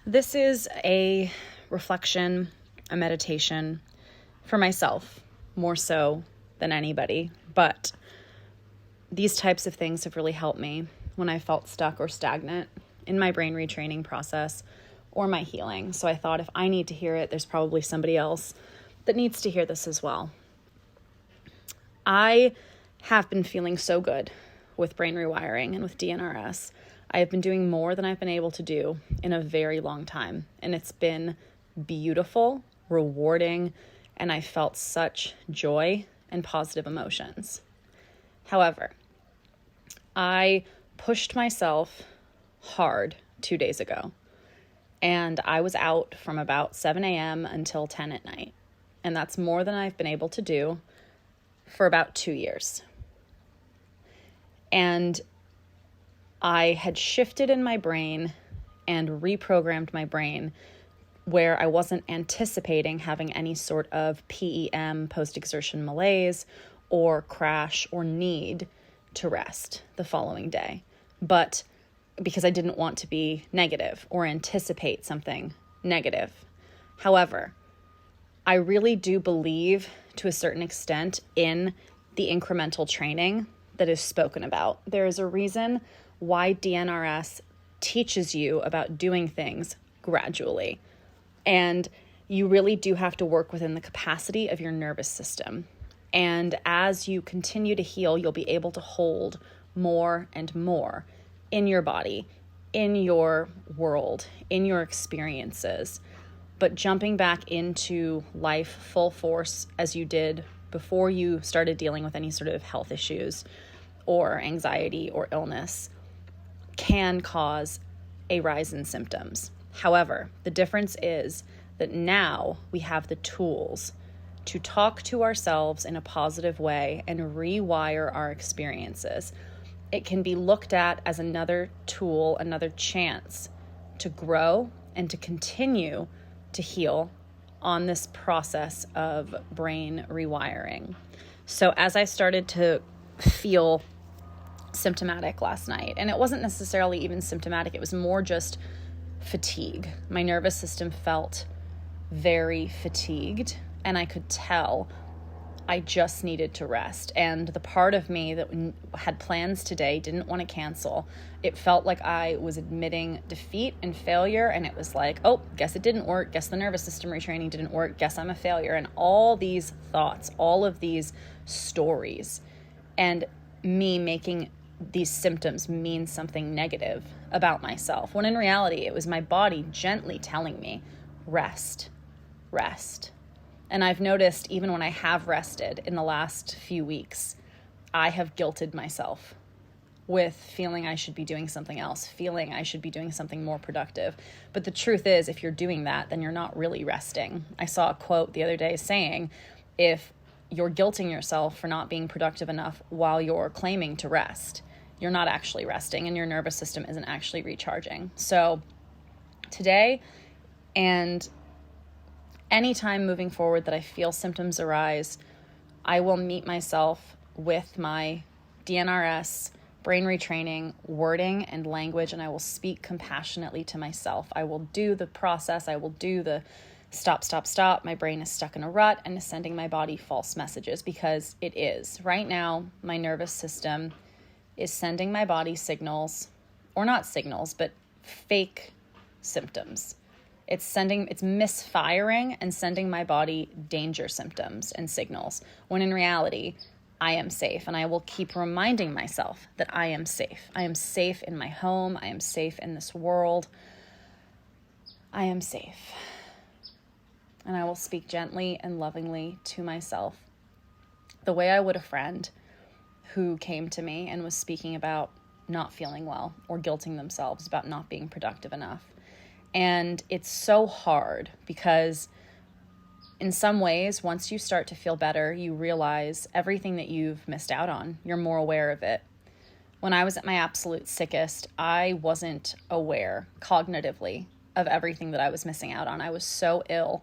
This is a reflection, a meditation for myself, more so than anybody. But these types of things have really helped me when I felt stuck or stagnant in my brain retraining process or my healing. So I thought if I need to hear it, there's probably somebody else that needs to hear this as well. I have been feeling so good with brain rewiring and with DNRS. I have been doing more than I've been able to do in a very long time. And it's been beautiful, rewarding, and I felt such joy and positive emotions. However, I pushed myself hard 2 days ago, and I was out from about 7 a.m. until 10 at night. And that's more than I've been able to do for about 2 years. And I had shifted in my brain and reprogrammed my brain where I wasn't anticipating having any sort of PEM, post-exertion malaise, or crash or need to rest the following day. But because I didn't want to be negative or anticipate something negative. However, I really do believe to a certain extent in the incremental training that is spoken about. There is a reason why DNRS teaches you about doing things gradually. And you really do have to work within the capacity of your nervous system. And as you continue to heal, you'll be able to hold more and more in your body, in your world, in your experiences. But jumping back into life full force as you did before you started dealing with any sort of health issues or anxiety or illness can cause a rise in symptoms. However, the difference is that now we have the tools to talk to ourselves in a positive way and rewire our experiences. It can be looked at as another tool, another chance to grow and to continue to heal on this process of brain rewiring. So as I started to feel symptomatic last night, and it wasn't necessarily even symptomatic, it was more just fatigue. My nervous system felt very fatigued, and I could tell I just needed to rest. And the part of me that had plans today didn't want to cancel. It felt like I was admitting defeat and failure, and it was like, oh, guess it didn't work. Guess the nervous system retraining didn't work. Guess I'm a failure. And all these thoughts, all of these stories, and me making these symptoms mean something negative about myself, when in reality, it was my body gently telling me, rest, rest. And I've noticed even when I have rested in the last few weeks, I have guilted myself with feeling I should be doing something else, feeling I should be doing something more productive. But the truth is, if you're doing that, then you're not really resting. I saw a quote the other day saying, if you're guilting yourself for not being productive enough while you're claiming to rest, you're not actually resting and your nervous system isn't actually recharging. So today and anytime moving forward that I feel symptoms arise, I will meet myself with my DNRS, brain retraining, wording and language, and I will speak compassionately to myself. I will do the process. I will do the stop, stop, stop. My brain is stuck in a rut and is sending my body false messages, because it is. Right now, my nervous system is sending my body signals, or not signals, but fake symptoms. It's misfiring and sending my body danger symptoms and signals, when in reality, I am safe. And I will keep reminding myself that I am safe. I am safe in my home. I am safe in this world. I am safe. And I will speak gently and lovingly to myself, the way I would a friend who came to me and was speaking about not feeling well or guilting themselves about not being productive enough. And it's so hard because in some ways, once you start to feel better, you realize everything that you've missed out on. You're more aware of it. When I was at my absolute sickest, I wasn't aware cognitively of everything that I was missing out on. I was so ill.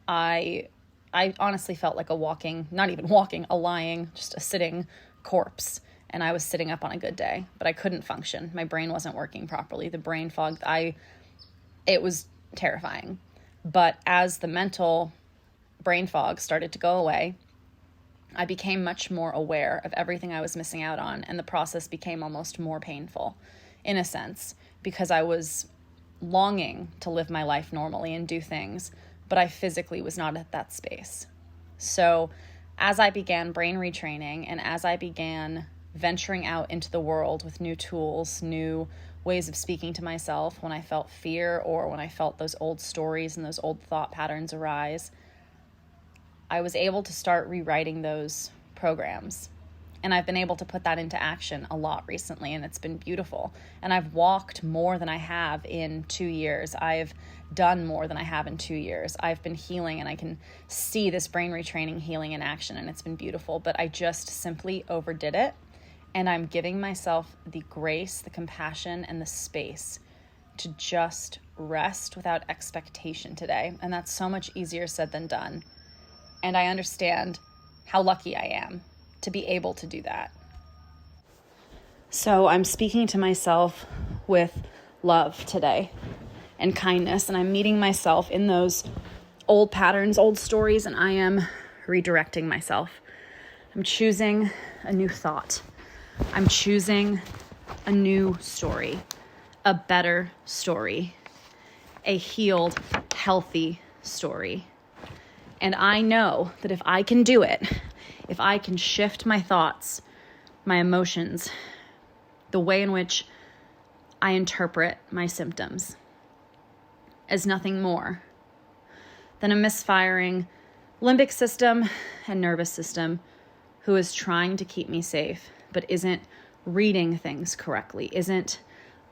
I honestly felt like a lying, just a sitting corpse. And I was sitting up on a good day, but I couldn't function. My brain wasn't working properly. The brain fog, it was terrifying. But as the mental brain fog started to go away, I became much more aware of everything I was missing out on, and the process became almost more painful, in a sense, because I was longing to live my life normally and do things, but I physically was not at that space. So as I began brain retraining, and as I began venturing out into the world with new tools, new ways of speaking to myself when I felt fear or when I felt those old stories and those old thought patterns arise, I was able to start rewriting those programs. And I've been able to put that into action a lot recently, and it's been beautiful. And I've walked more than I have in 2 years. I've done more than I have in 2 years. I've been healing, and I can see this brain retraining healing in action, and it's been beautiful. But I just simply overdid it, and I'm giving myself the grace, the compassion, and the space to just rest without expectation today. And that's so much easier said than done. And I understand how lucky I am to be able to do that. So I'm speaking to myself with love today and kindness, and I'm meeting myself in those old patterns, old stories, and I am redirecting myself. I'm choosing a new thought. I'm choosing a new story, a better story, a healed, healthy story. And I know that if I can do it, if I can shift my thoughts, my emotions, the way in which I interpret my symptoms as nothing more than a misfiring limbic system and nervous system who is trying to keep me safe, but isn't reading things correctly, isn't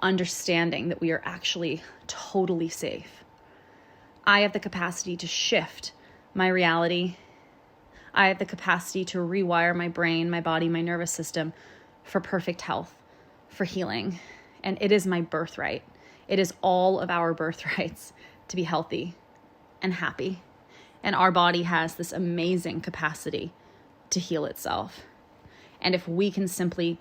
understanding that we are actually totally safe. I have the capacity to shift my reality. I have the capacity to rewire my brain, my body, my nervous system for perfect health, for healing. And it is my birthright. It is all of our birthrights to be healthy and happy. And our body has this amazing capacity to heal itself. And if we can simply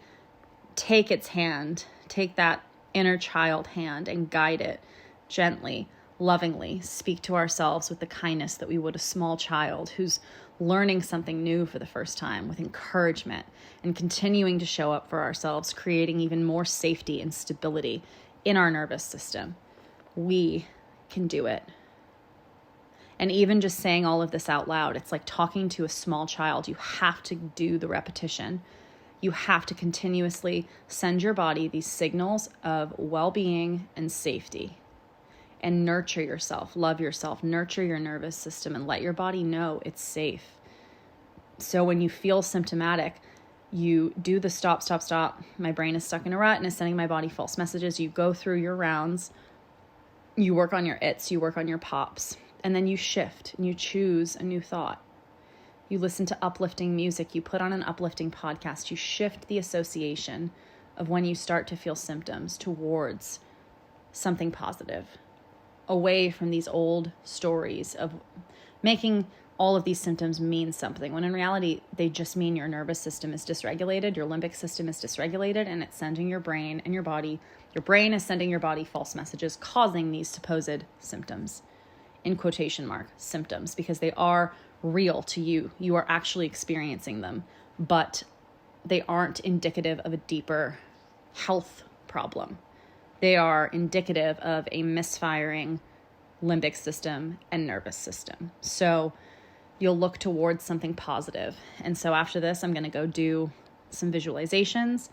take its hand, take that inner child hand and guide it gently, lovingly, speak to ourselves with the kindness that we would a small child who's learning something new for the first time, with encouragement and continuing to show up for ourselves, creating even more safety and stability in our nervous system. We can do it. And even just saying all of this out loud, it's like talking to a small child. You have to do the repetition. You have to continuously send your body these signals of well-being and safety. And nurture yourself, love yourself, nurture your nervous system, and let your body know it's safe. So when you feel symptomatic, you do the stop. My brain is stuck in a rut and is sending my body false messages. You go through your rounds, you work on your its, you work on your pops, and then you shift and you choose a new thought. You listen to uplifting music, you put on an uplifting podcast, you shift the association of when you start to feel symptoms towards something positive, away from these old stories of making all of these symptoms mean something, when in reality, they just mean your nervous system is dysregulated, your limbic system is dysregulated, and it's sending your brain and your body, your brain is sending your body false messages, causing these supposed symptoms, in quotation mark, symptoms, because they are real to you. You are actually experiencing them, but they aren't indicative of a deeper health problem. They are indicative of a misfiring limbic system and nervous system. So you'll look towards something positive. And so after this, I'm going to go do some visualizations.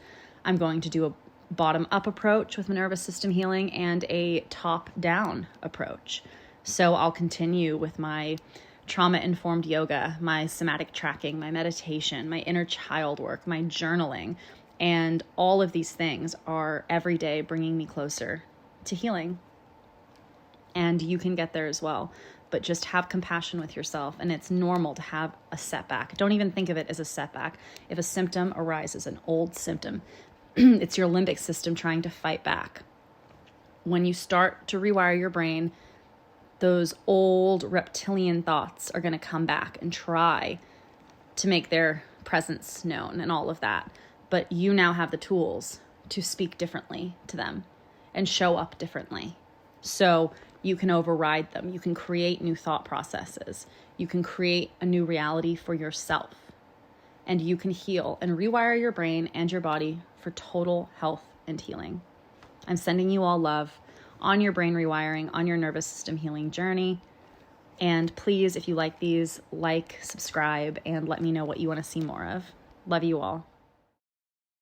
I'm going to do a bottom-up approach with my nervous system healing and a top-down approach. So I'll continue with my trauma-informed yoga, my somatic tracking, my meditation, my inner child work, my journaling. And all of these things are every day bringing me closer to healing. And you can get there as well. But just have compassion with yourself. And it's normal to have a setback. Don't even think of it as a setback. If a symptom arises, an old symptom, it's your limbic system trying to fight back. When you start to rewire your brain, those old reptilian thoughts are going to come back and try to make their presence known and all of that. But you now have the tools to speak differently to them and show up differently. So You can override them. You can create new thought processes. You can create a new reality for yourself. And you can heal and rewire your brain and your body for total health and healing. I'm sending you all love on your brain rewiring, on your nervous system healing journey. And please, if you like these, like, subscribe, and let me know what you want to see more of. Love you all.